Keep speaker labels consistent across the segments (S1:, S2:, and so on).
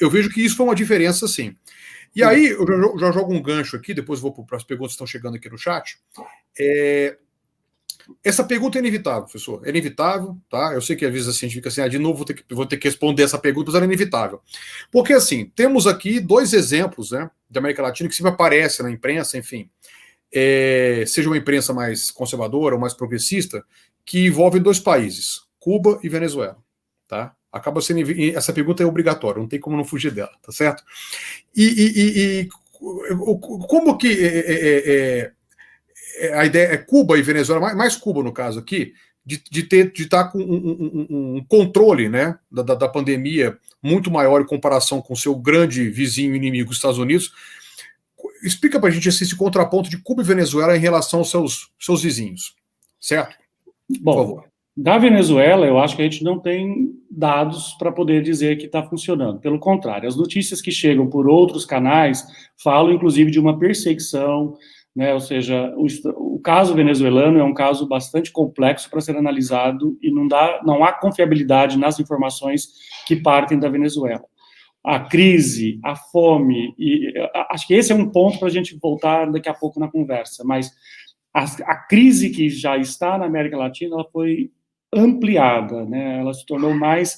S1: eu vejo que isso foi uma diferença, sim. E aí, eu já jogo um gancho aqui, depois vou para as perguntas que estão chegando aqui no chat. Essa pergunta é inevitável, professor. É inevitável, tá? Eu sei que às vezes a gente fica assim, de novo vou ter que responder essa pergunta, mas ela é inevitável. Porque, assim, temos aqui dois exemplos, né, da América Latina que sempre aparecem na imprensa, enfim, seja uma imprensa mais conservadora ou mais progressista, que envolvem dois países, Cuba e Venezuela, tá? Acaba sendo, essa pergunta é obrigatória, não tem como não fugir dela, tá certo? E como que a ideia é Cuba e Venezuela, mais Cuba no caso aqui, de estar com um controle, né, da pandemia muito maior em comparação com o seu grande vizinho inimigo, os Estados Unidos. Explica para a gente esse contraponto de Cuba e Venezuela em relação aos seus vizinhos, certo?
S2: Bom, por favor. Da Venezuela, eu acho que a gente não tem dados para poder dizer que está funcionando. Pelo contrário, as notícias que chegam por outros canais falam, inclusive, de uma perseguição, né? Ou seja, o caso venezuelano é um caso bastante complexo para ser analisado e não há confiabilidade nas informações que partem da Venezuela. A crise, a fome, e acho que esse é um ponto para a gente voltar daqui a pouco na conversa, mas a crise que já está na América Latina, ela foi ampliada, né? Ela se tornou mais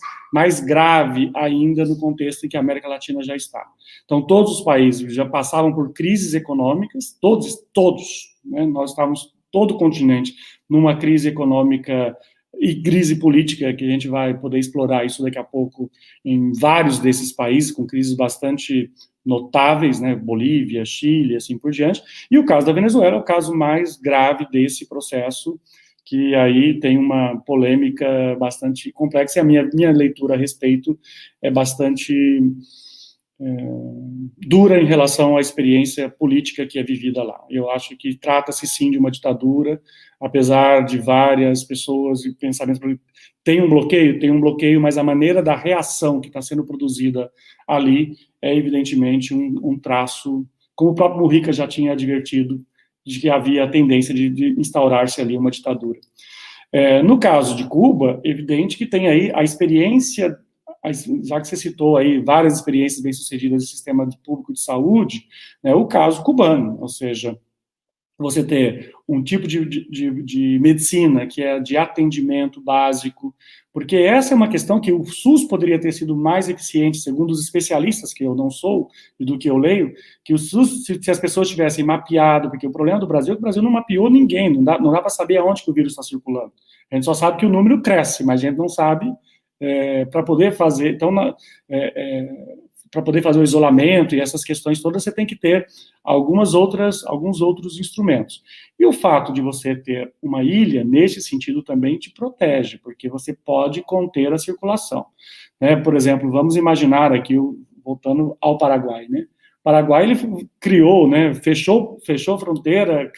S2: grave ainda no contexto em que a América Latina já está. Então, todos os países já passavam por crises econômicas, todos, né? Nós estávamos, todo o continente, numa crise econômica e crise política, que a gente vai poder explorar isso daqui a pouco em vários desses países, com crises bastante notáveis, né, Bolívia, Chile, assim por diante, e o caso da Venezuela é o caso mais grave desse processo, que aí tem uma polêmica bastante complexa, e a minha leitura a respeito é bastante dura em relação à experiência política que é vivida lá. Eu acho que trata-se sim de uma ditadura, apesar de várias pessoas e pensamentos, tem um bloqueio, mas a maneira da reação que está sendo produzida ali é evidentemente um traço, como o próprio Mujica já tinha advertido, de que havia a tendência de instaurar-se ali uma ditadura. No caso de Cuba, evidente que tem aí a experiência, já que você citou aí várias experiências bem-sucedidas do sistema público de saúde, né, o caso cubano, ou seja, você ter um tipo de medicina que é de atendimento básico, porque essa é uma questão que o SUS poderia ter sido mais eficiente, segundo os especialistas, que eu não sou, e do que eu leio, que o SUS, se as pessoas tivessem mapeado, porque o problema do Brasil é que o Brasil não mapeou ninguém, não dá para saber aonde que o vírus está circulando. A gente só sabe que o número cresce, mas a gente não sabe para poder fazer, então, para poder fazer o isolamento e essas questões todas, você tem que ter alguns outros instrumentos. E o fato de você ter uma ilha, nesse sentido, também te protege, porque você pode conter a circulação. Né? Por exemplo, vamos imaginar aqui, voltando ao Paraguai, né? O Paraguai, ele criou, né, fechou a fronteira,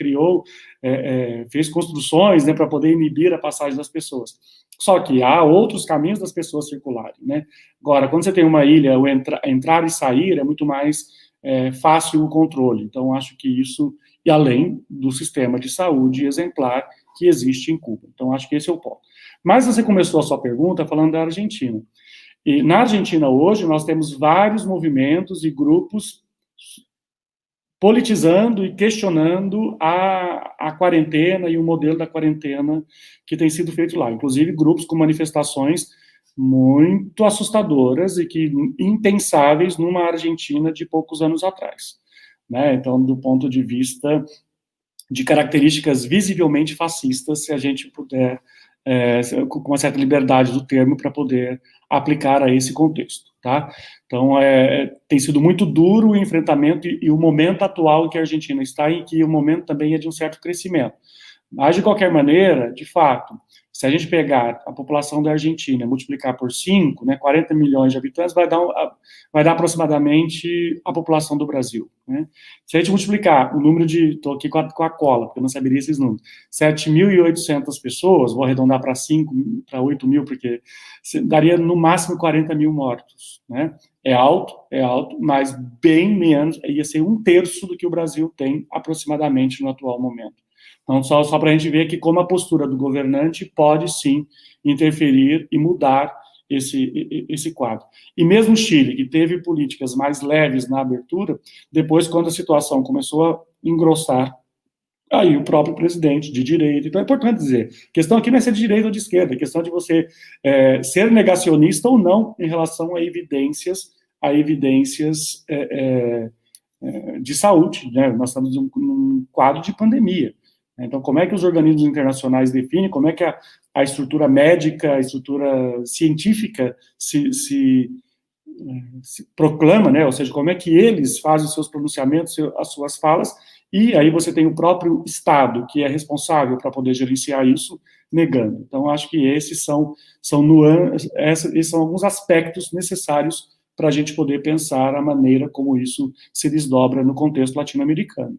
S2: fez construções, né, para poder inibir a passagem das pessoas. Só que há outros caminhos das pessoas circularem, né? Agora, quando você tem uma ilha, o entrar e sair é muito mais fácil o controle. Então, acho que isso, e além do sistema de saúde exemplar que existe em Cuba. Então, acho que esse é o ponto. Mas você começou a sua pergunta falando da Argentina. E na Argentina, hoje, nós temos vários movimentos e grupos politizando e questionando a quarentena e o modelo da quarentena que tem sido feito lá. Inclusive, grupos com manifestações muito assustadoras e que impensáveis numa Argentina de poucos anos atrás. Né? Então, do ponto de vista de características visivelmente fascistas, se a gente puder, com uma certa liberdade do termo, para poder aplicar a esse contexto. Tá? Então, tem sido muito duro o enfrentamento e o momento atual em que a Argentina está, e que o momento também é de um certo crescimento. Mas, de qualquer maneira, de fato, se a gente pegar a população da Argentina, multiplicar por 5, né, 40 milhões de habitantes, vai dar aproximadamente a população do Brasil. Né? Se a gente multiplicar o número estou aqui com a cola, porque eu não saberia esses números, 7.800 pessoas, vou arredondar para 8 mil, porque daria no máximo 40 mil mortos. Né? É alto, mas bem menos, ia ser 1/3 do que o Brasil tem aproximadamente no atual momento. Então, só para a gente ver que como a postura do governante pode, sim, interferir e mudar esse quadro. E mesmo o Chile, que teve políticas mais leves na abertura, depois, quando a situação começou a engrossar, aí o próprio presidente de direita. Então é importante dizer, a questão aqui não é ser de direita ou de esquerda, a questão de você ser negacionista ou não em relação a evidências de saúde, né? Nós estamos num quadro de pandemia. Então, como é que os organismos internacionais definem, como é que a estrutura médica, a estrutura científica se proclama, né? Ou seja, como é que eles fazem os seus pronunciamentos, as suas falas, e aí você tem o próprio Estado, que é responsável para poder gerenciar isso, negando. Então, acho que esses são nuances, esses são alguns aspectos necessários para a gente poder pensar a maneira como isso se desdobra no contexto latino-americano.